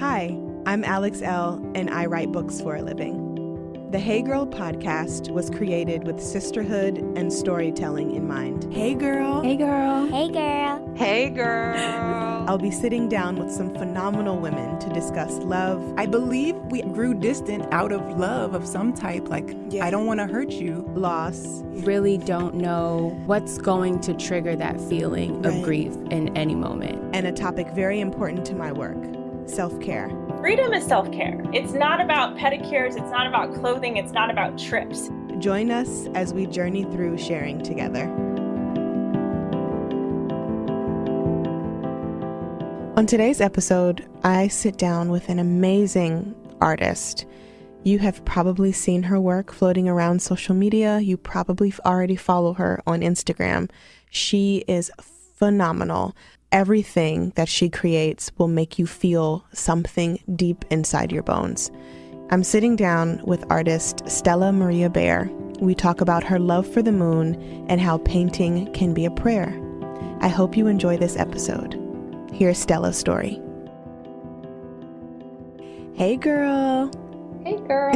Hi, I'm Alex Elle, and I write books for a living. The Hey Girl podcast was created with sisterhood and storytelling in mind. Hey girl. Hey girl. Hey girl. Hey girl. I'll be sitting down with some phenomenal women to discuss love. I believe we grew distant out of love of some type, I don't want to hurt you. Loss. Really don't know what's going to trigger that feeling of grief in any moment. And a topic very important to my work, self-care. Freedom is self-care. It's not about pedicures, it's not about clothing, it's not about trips. Join us as we journey through sharing together. On today's episode, I sit down with an amazing artist. You have probably seen her work floating around social media. You probably already follow her on Instagram. She is phenomenal. Everything that she creates will make you feel something deep inside your bones. I'm sitting down with artist Stella Maria Bear. We talk about her love for the moon and how painting can be a prayer. I hope you enjoy this episode. Here's Stella's story. Hey girl. Hey girl.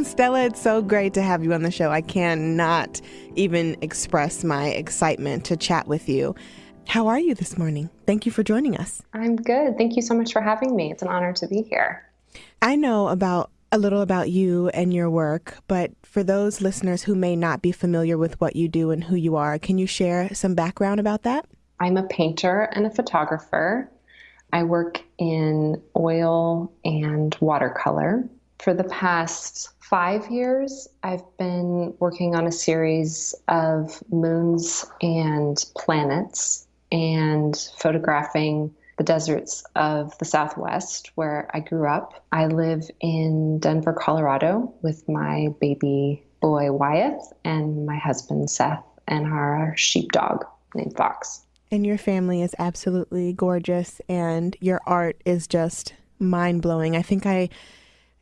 Stella, it's so great to have you on the show. I cannot even express my excitement to chat with you. How are you this morning? Thank you for joining us. I'm good. Thank you so much for having me. It's an honor to be here. I know a little about you and your work, but for those listeners who may not be familiar with what you do and who you are, can you share some background about that? I'm a painter and a photographer. I work in oil and watercolor. For the past 5 years, I've been working on a series of moons and planets and photographing the deserts of the Southwest where I grew up. I live in Denver, Colorado with my baby boy Wyatt and my husband Seth and our sheepdog named Fox. And your family is absolutely gorgeous and your art is just mind-blowing. I think I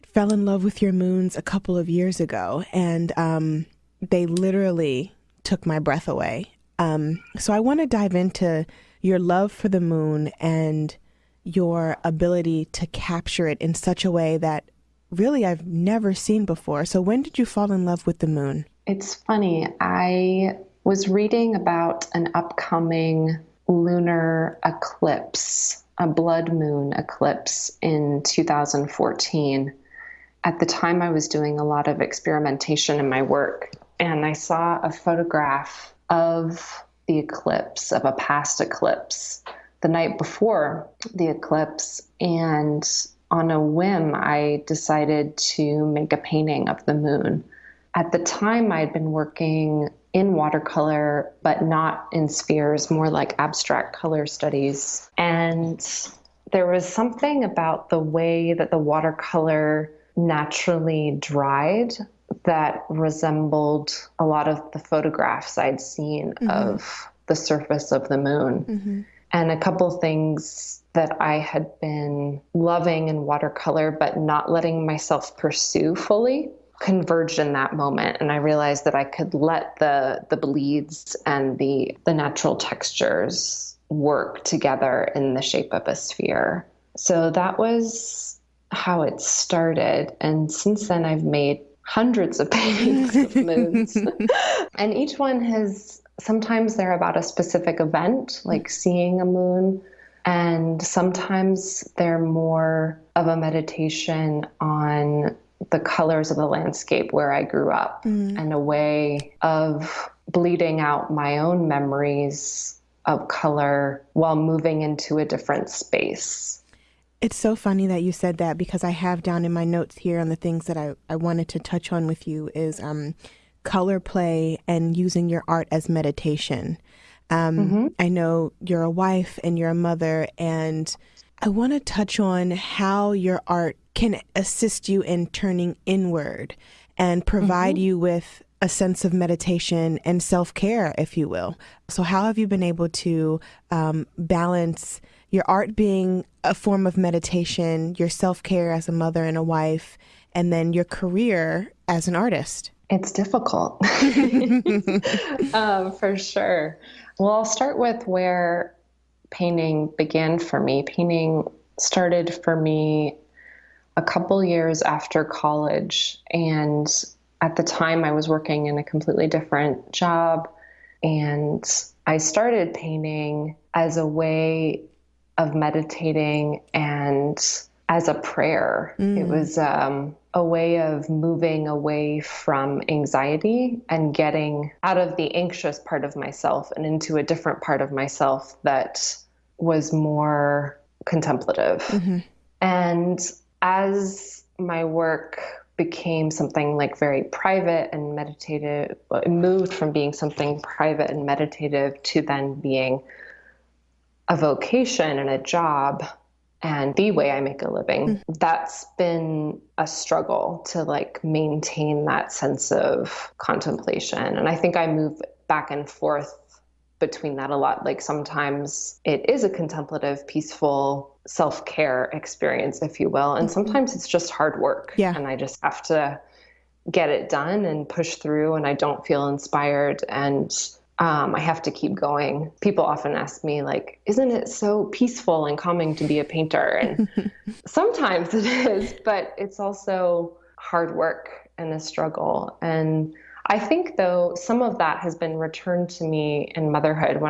fell in love with your moons a couple of years ago and they literally took my breath away. So I want to dive into your love for the moon and your ability to capture it in such a way that really I've never seen before. So when did you fall in love with the moon? It's funny. I was reading about an upcoming lunar eclipse, a blood moon eclipse in 2014. At the time, I was doing a lot of experimentation in my work, and I saw a photograph of the eclipse, of a past eclipse, the night before the eclipse. And on a whim, I decided to make a painting of the moon. At the time, I had been working in watercolor, but not in spheres, more like abstract color studies. And there was something about the way that the watercolor naturally dried that resembled a lot of the photographs I'd seen of the surface of the moon. And a couple things that I had been loving in watercolor, but not letting myself pursue fully, converged in that moment. And I realized that I could let the bleeds and the natural textures work together in the shape of a sphere. So that was how it started. And since then, I've made hundreds of paintings of moons. And each one sometimes they're about a specific event, like seeing a moon. And sometimes they're more of a meditation on the colors of the landscape where I grew up and a way of bleeding out my own memories of color while moving into a different space. It's so funny that you said that because I have down in my notes here on the things that I wanted to touch on with you is color play and using your art as meditation. I know you're a wife and you're a mother, and I want to touch on how your art can assist you in turning inward and provide you with a sense of meditation and self-care, if you will. So how have you been able to balance your art being a form of meditation, your self-care as a mother and a wife, and then your career as an artist? It's difficult, for sure. Well, I'll start with where painting began for me. Painting started for me a couple years after college. And at the time I was working in a completely different job. And I started painting as a way of meditating and as a prayer. It was a way of moving away from anxiety and getting out of the anxious part of myself and into a different part of myself that was more contemplative. And as my work became something like very private and meditative, it moved from being something private and meditative to then being a vocation and a job and the way I make a living. That's been a struggle to like maintain that sense of contemplation. And I think I move back and forth between that a lot. Like sometimes it is a contemplative, peaceful self-care experience, if you will. And sometimes it's just hard work. And I just have to get it done and push through, and I don't feel inspired. And I have to keep going. People often ask me, like, isn't it so peaceful and calming to be a painter? And sometimes it is, but it's also hard work and a struggle. And I think, though, some of that has been returned to me in motherhood.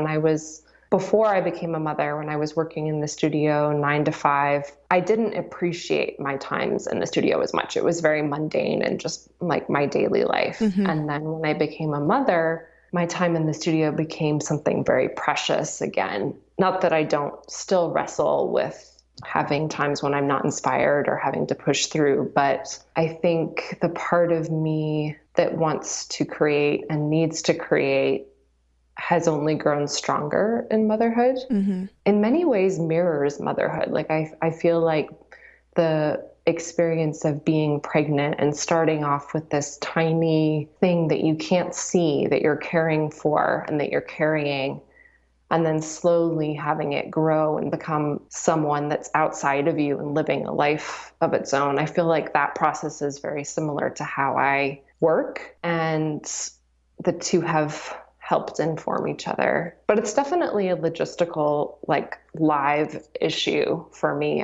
Before I became a mother, when I was working in the studio 9 to 5, I didn't appreciate my times in the studio as much. It was very mundane and just like my daily life. And then when I became a mother, my time in the studio became something very precious again. Not that I don't still wrestle with having times when I'm not inspired or having to push through, but I think the part of me that wants to create and needs to create has only grown stronger in motherhood. In many ways mirrors motherhood. Like I feel like the experience of being pregnant and starting off with this tiny thing that you can't see that you're caring for and that you're carrying, and then slowly having it grow and become someone that's outside of you and living a life of its own. I feel like that process is very similar to how I work, and the two have helped inform each other. But it's definitely a logistical, like live issue for me.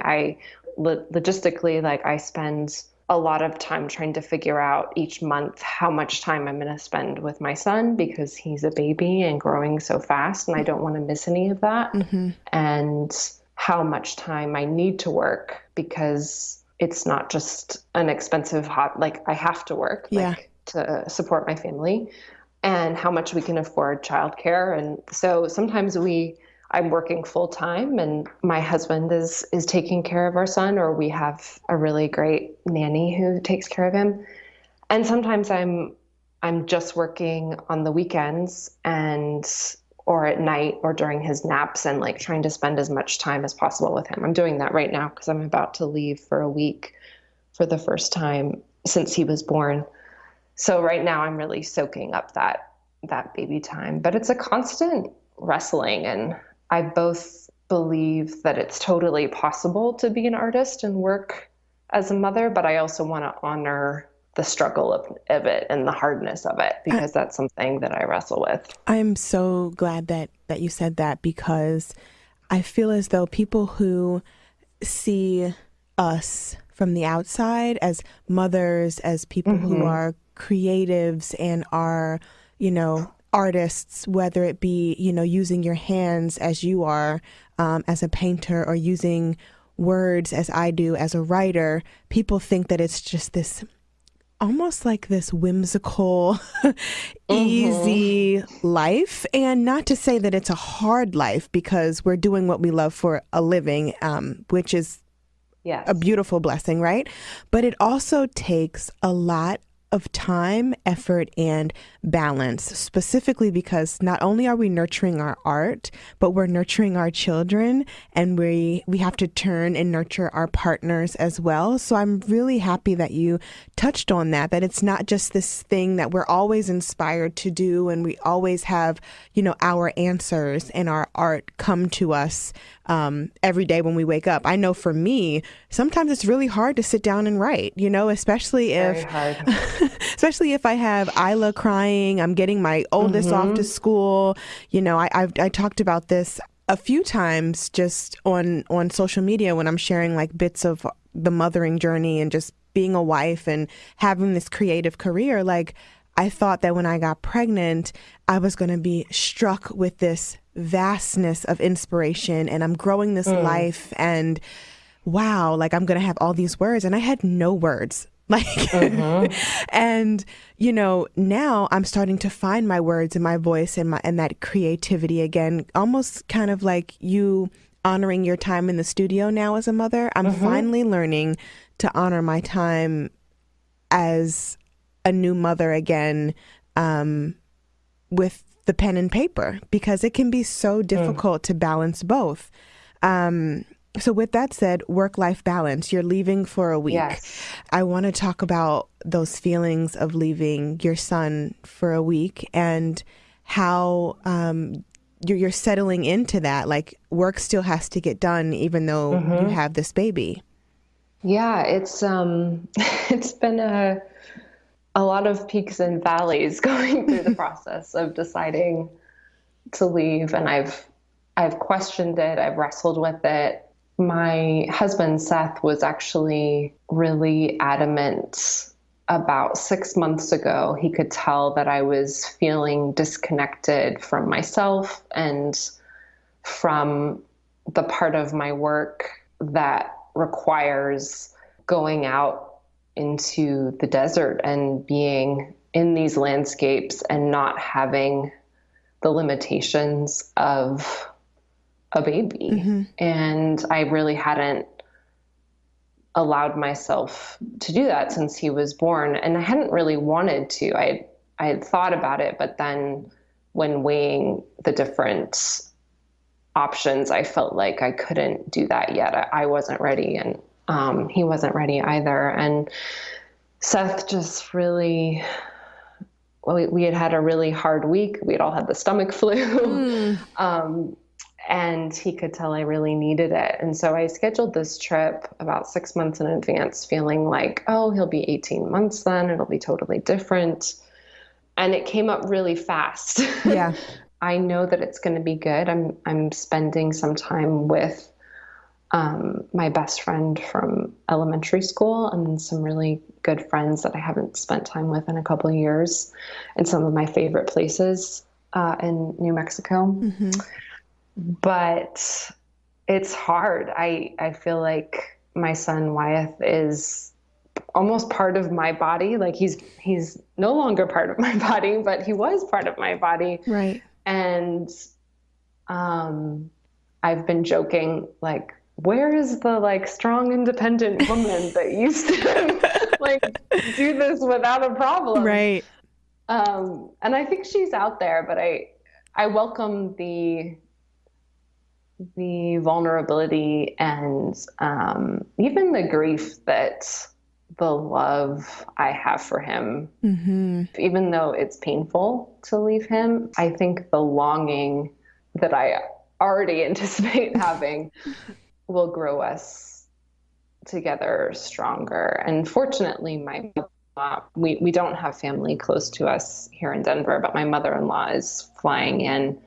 Logistically, like I spend a lot of time trying to figure out each month how much time I'm going to spend with my son, because he's a baby and growing so fast and I don't want to miss any of that. And how much time I need to work, because it's not just an expensive like I have to work like, to support my family, and how much we can afford childcare. And so sometimes I'm working full time and my husband is taking care of our son, or we have a really great nanny who takes care of him. And sometimes I'm just working on the weekends or at night or during his naps, and like trying to spend as much time as possible with him. I'm doing that right now because I'm about to leave for a week for the first time since he was born. So right now I'm really soaking up that baby time, but it's a constant wrestling. And I both believe that it's totally possible to be an artist and work as a mother, but I also want to honor the struggle of it and the hardness of it, because that's something that I wrestle with. I'm so glad that you said that, because I feel as though people who see us from the outside as mothers, as people who are creatives and are, artists, whether it be, using your hands as you are, as a painter, or using words as I do as a writer, people think that it's just this, almost like this whimsical, easy life. And not to say that it's a hard life, because we're doing what we love for a living, which is a beautiful blessing, right? But it also takes a lot of time, effort, and balance, specifically because not only are we nurturing our art, but we're nurturing our children, and we have to turn and nurture our partners as well. So I'm really happy that you touched on that it's not just this thing that we're always inspired to do, and we always have, our answers and our art come to us every day when we wake up. I know for me, sometimes it's really hard to sit down and write, especially if I have Isla crying, I'm getting my oldest off to school. I talked about this a few times just on social media when I'm sharing like bits of the mothering journey and just being a wife and having this creative career, like I thought that when I got pregnant, I was going to be struck with this vastness of inspiration and I'm growing this life and wow, like I'm going to have all these words. And I had no words. Like, and, you know, now I'm starting to find my words and my voice and that creativity again, almost kind of like you honoring your time in the studio now as a mother. I'm finally learning to honor my time as a new mother again, with the pen and paper, because it can be so difficult to balance both. So with that said, work-life balance, you're leaving for a week. Yes. I want to talk about those feelings of leaving your son for a week and how you're settling into that. Like work still has to get done even though you have this baby. Yeah, it's been a lot of peaks and valleys going through the process of deciding to leave, and I've questioned it, I've wrestled with it. My husband, Seth, was actually really adamant about 6 months ago. He could tell that I was feeling disconnected from myself and from the part of my work that requires going out into the desert and being in these landscapes and not having the limitations of a baby. And I really hadn't allowed myself to do that since he was born. And I hadn't really wanted to. I had thought about it, but then when weighing the different options, I felt like I couldn't do that yet. I wasn't ready, and he wasn't ready either. And Seth just really, well, we had a really hard week. We had all had the stomach flu. And he could tell I really needed it. And so I scheduled this trip about 6 months in advance, feeling like, oh, he'll be 18 months then. It'll be totally different. And it came up really fast. Yeah. I know that it's going to be good. I'm spending some time with my best friend from elementary school and some really good friends that I haven't spent time with in a couple of years, and some of my favorite places in New Mexico. But it's hard. I feel like my son Wyeth is almost part of my body. Like he's no longer part of my body, but he was part of my body. Right. And I've been joking, like, where is the like strong, independent woman that used to like do this without a problem? Right. And I think she's out there, but I welcome the vulnerability and even the grief that the love I have for him, even though it's painful to leave him, I think the longing that I already anticipate having will grow us together stronger. And fortunately, we don't have family close to us here in Denver, but my mother-in-law is flying in.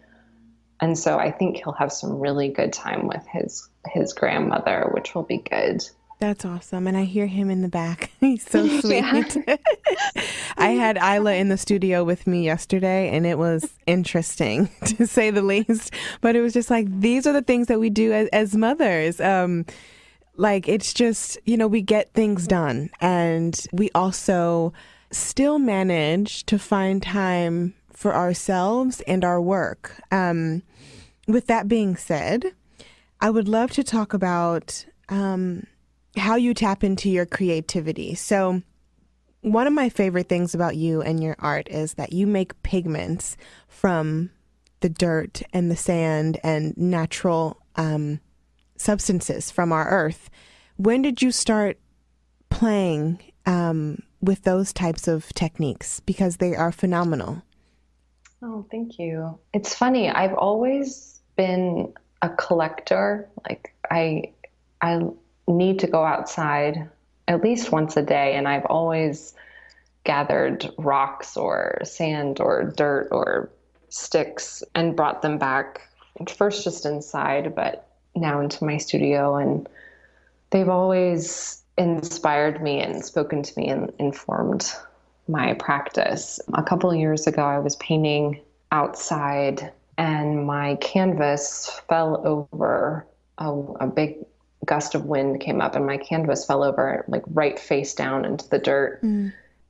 And so I think he'll have some really good time with his grandmother, which will be good. That's awesome. And I hear him in the back. He's so sweet. I had Isla in the studio with me yesterday, and it was interesting to say the least. But it was just like, these are the things that we do as mothers. Like, it's just, you know, we get things done. And we also still manage to find time for ourselves and our work. With that being said, I would love to talk about how you tap into your creativity. So one of my favorite things about you and your art is that you make pigments from the dirt and the sand and natural substances from our earth. When did you start playing with those types of techniques? Because they are phenomenal. Oh, thank you. It's funny. I've always been a collector. Like I need to go outside at least once a day, and I've always gathered rocks or sand or dirt or sticks and brought them back at first just inside, but now into my studio. And they've always inspired me and spoken to me and informed my practice. A couple of years ago, I was painting outside and my canvas fell over. A big gust of wind came up and my canvas fell over, like right face down into the dirt.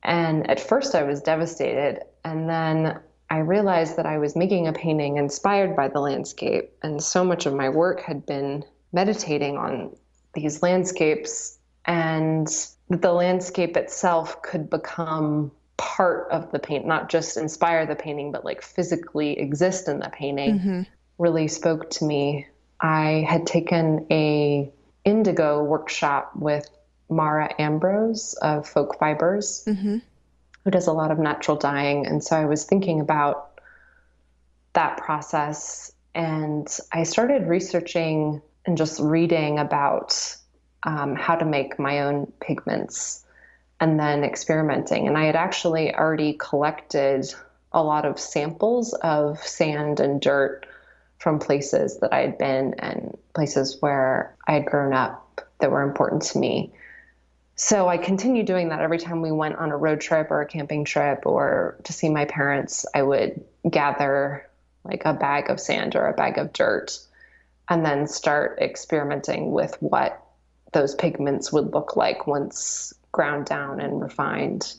And at first I was devastated. And then I realized that I was making a painting inspired by the landscape. And so much of my work had been meditating on these landscapes, and the landscape itself could become part of the paint, not just inspire the painting, but like physically exist in the painting, really spoke to me. I had taken a indigo workshop with Mara Ambrose of Folk Fibers, who does a lot of natural dyeing. And so I was thinking about that process, and I started researching and just reading about how to make my own pigments and then experimenting. And I had actually already collected a lot of samples of sand and dirt from places that I had been and places where I had grown up that were important to me. So I continued doing that every time we went on a road trip or a camping trip or to see my parents. I would gather like a bag of sand or a bag of dirt and then start experimenting with what those pigments would look like once ground down and refined.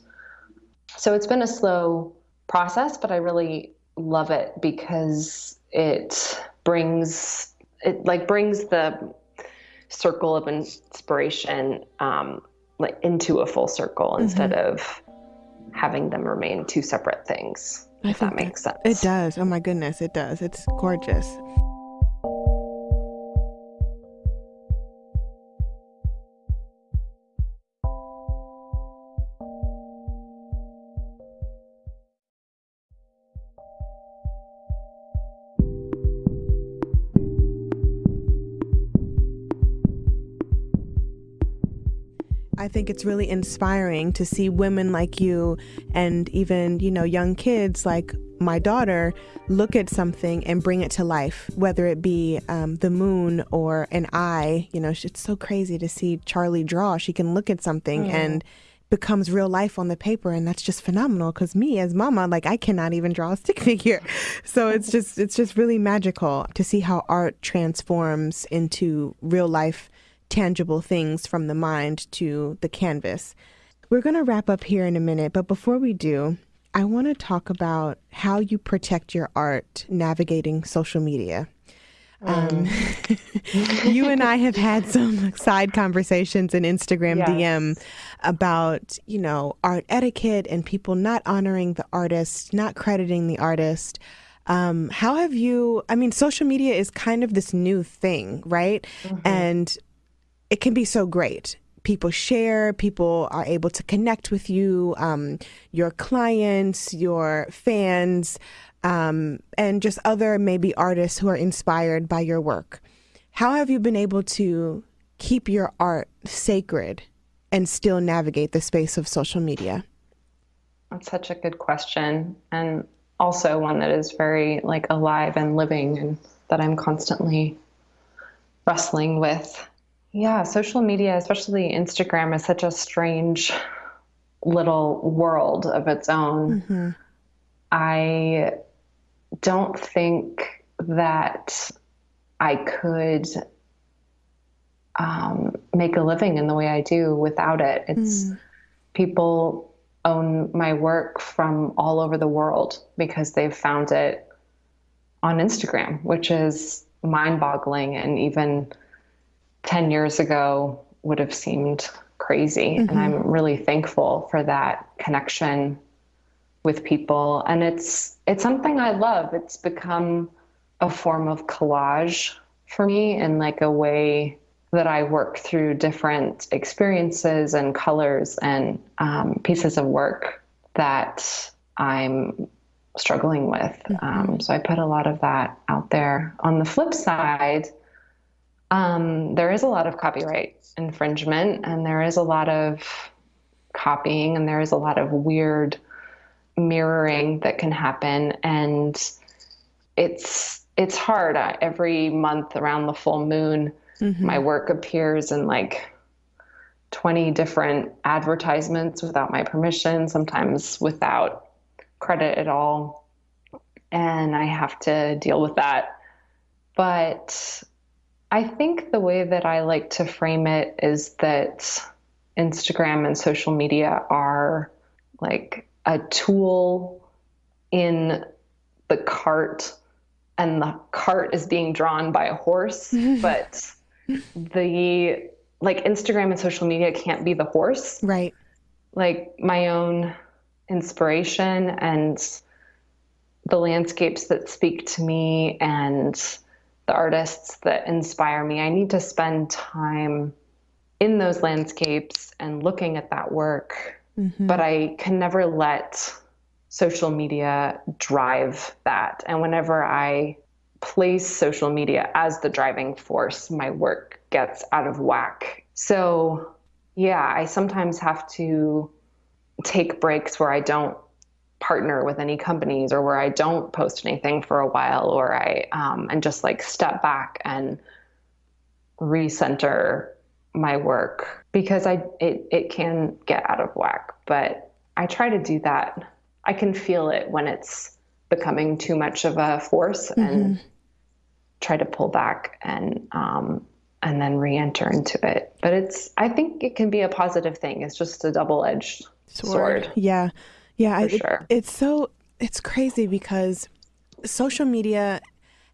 So it's been a slow process, but I really love it because it brings the circle of inspiration like into a full circle instead of having them remain two separate things, if that makes sense. It does. Oh my goodness, it does. It's gorgeous. I think it's really inspiring to see women like you and even, young kids like my daughter look at something and bring it to life, whether it be the moon or an eye. It's so crazy to see Charlie draw. She can look at something and becomes real life on the paper. And that's just phenomenal because me as mama, I cannot even draw a stick figure. So it's just really magical to see how art transforms into real life tangible things from the mind to the canvas. We're going to wrap up here in a minute, but before we do, I want to talk about how you protect your art navigating social media. You and I have had some side conversations in Instagram DM about, art etiquette and people not honoring the artist, not crediting the artist. How have you, social media is kind of this new thing, right? And it can be so great. People share, people are able to connect with you, your clients, your fans, and just other maybe artists who are inspired by your work. How have you been able to keep your art sacred and still navigate the space of social media? That's such a good question. And also one that is very alive and living and that I'm constantly wrestling with. Yeah, social media, especially Instagram, is such a strange little world of its own. I don't think that I could make a living in the way I do without it. It's people own my work from all over the world because they've found it on Instagram, which is mind-boggling, and even 10 years ago would have seemed crazy. And I'm really thankful for that connection with people. And it's something I love. It's become a form of collage for me and a way that I work through different experiences and colors and pieces of work that I'm struggling with. So I put a lot of that out there. On the flip side, there is a lot of copyright infringement, and there is a lot of copying, and there is a lot of weird mirroring that can happen. And it's it's hard. Every month around the full moon, my work appears in like 20 different advertisements without my permission, sometimes without credit at all. And I have to deal with that. But I think the way that I like to frame it is that Instagram and social media are like a tool in the cart, and the cart is being drawn by a horse, but like Instagram and social media can't be the horse. Right. Like my own inspiration and the landscapes that speak to me and the artists that inspire me, I need to spend time in those landscapes and looking at that work. But I can never let social media drive that. And whenever I place social media as the driving force, my work gets out of whack. So yeah, I sometimes have to take breaks where I don't partner with any companies or where I don't post anything for a while, or and just like step back and recenter my work, because it can get out of whack. But I try to do that. I can feel it when it's becoming too much of a force, and try to pull back and then re-enter into it. But I think it can be a positive thing. It's just a double-edged sword. Yeah. Yeah. For sure. It's crazy because social media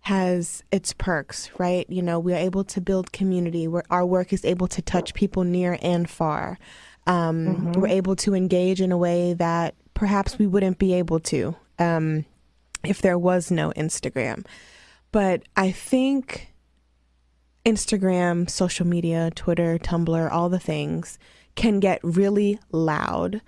has its perks, right? You know, we are able to build community where our work is able to touch people near and far. We're able to engage in a way that perhaps we wouldn't be able to if there was no Instagram. But I think Instagram, social media, Twitter, Tumblr, all the things can get really loud.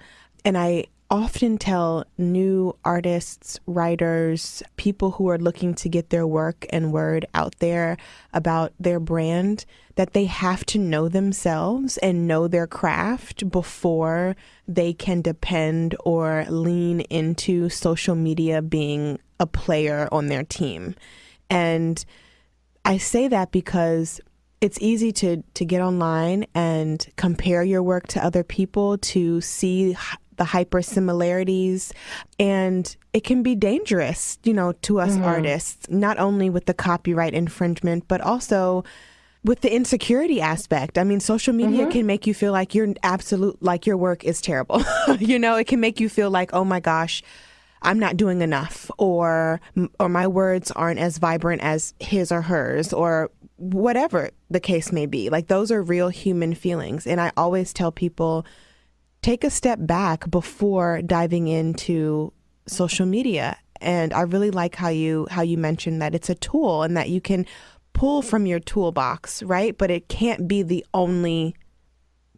And I often tell new artists, writers, people who are looking to get their work and word out there about their brand, that they have to know themselves and know their craft before they can depend or lean into social media being a player on their team. And I say that because it's easy to get online and compare your work to other people, to see the hyper similarities, and it can be dangerous, you know, to us artists, not only with the copyright infringement, but also with the insecurity aspect. I mean, social media can make you feel like like your work is terrible. You know, it can make you feel like, oh my gosh, I'm not doing enough, or my words aren't as vibrant as his or hers, or whatever the case may be. Like, those are real human feelings. And I always tell people, take a step back before diving into social media. And I really like how you mentioned that it's a tool and that you can pull from your toolbox, right? But it can't be the only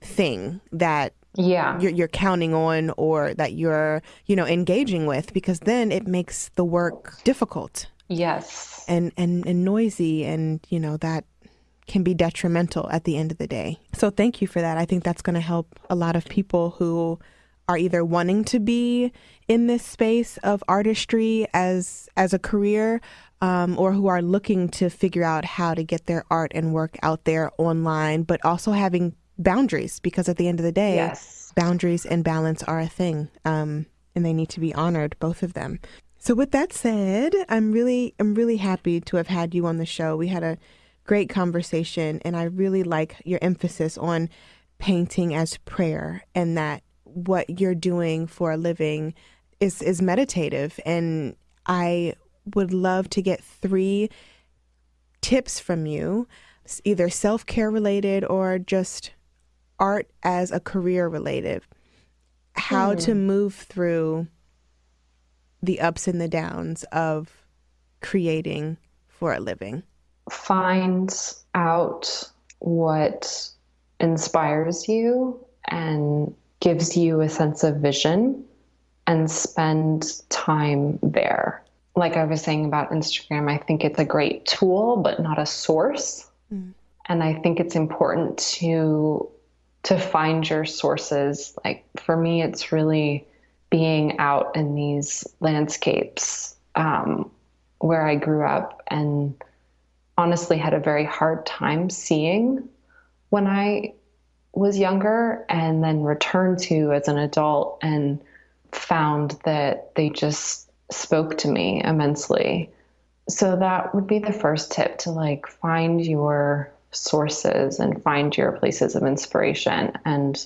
thing that you're counting on, or that you're, you know, engaging with, because then it makes the work difficult. Yes. And noisy, and, you know, that can be detrimental at the end of the day. So thank you for that. I think that's going to help a lot of people who are either wanting to be in this space of artistry as a career, or who are looking to figure out how to get their art and work out there online, but also having boundaries, because at the end of the day, boundaries and balance are a thing, and they need to be honored, both of them. So with that said, I'm really happy to have had you on the show. We had a great conversation, and I really like your emphasis on painting as prayer, and that what you're doing for a living is meditative. And I would love to get 3 tips from you, either self-care related or just art as a career related, how to move through the ups and the downs of creating for a living. Find out what inspires you and gives you a sense of vision, and spend time there. Like I was saying about Instagram, I think it's a great tool, but not a source. And I think it's important to find your sources. Like for me, it's really being out in these landscapes, where I grew up and honestly had a very hard time seeing when I was younger, and then returned to as an adult and found that they just spoke to me immensely. So that would be the first tip, to like find your sources and find your places of inspiration and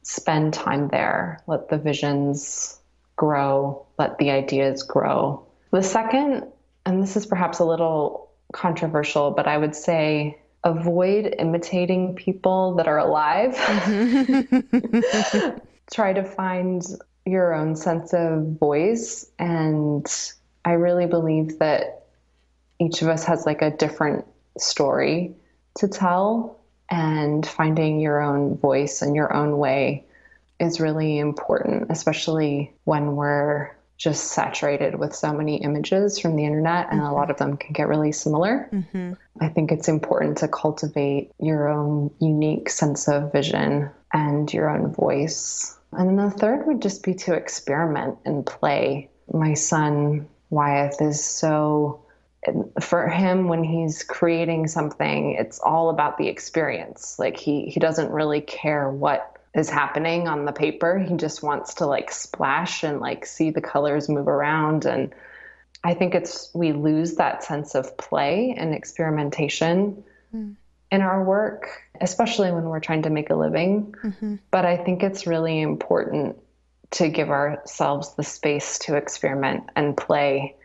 spend time there. Let the visions grow, let the ideas grow. The second, and this is perhaps a little controversial, but I would say avoid imitating people that are alive. Try to find your own sense of voice. And I really believe that each of us has like a different story to tell, and finding your own voice and your own way is really important, especially when we're just saturated with so many images from the internet, and a lot of them can get really similar. I think it's important to cultivate your own unique sense of vision and your own voice. And then the third would just be to experiment and play. My son, Wyeth, is so, for him, when he's creating something, it's all about the experience. Like he doesn't really care what is happening on the paper. He just wants to like splash and like see the colors move around. And I think we lose that sense of play and experimentation in our work, especially when we're trying to make a living. But I think it's really important to give ourselves the space to experiment and play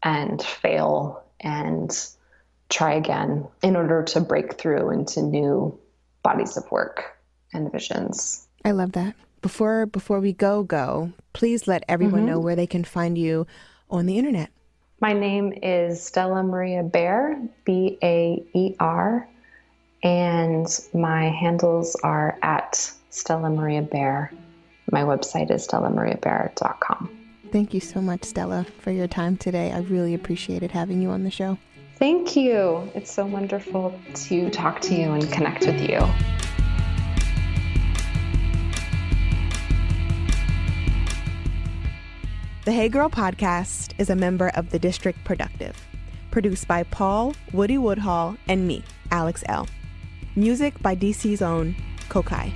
and fail and try again in order to break through into new bodies of work and visions. I love that. Before we go, please let everyone know where they can find you on the internet. My name is Stella Maria Baer, Baer, and my handles are at Stella Maria Baer. My website is stellamariabaer.com. Thank you so much, Stella, for your time today. I really appreciated having you on the show. Thank you. It's so wonderful to talk to you and connect with you. The Hey Girl podcast is a member of the District Productive, produced by Paul Woody Woodhall and me, Alex Elle. Music by DC's own Kokai.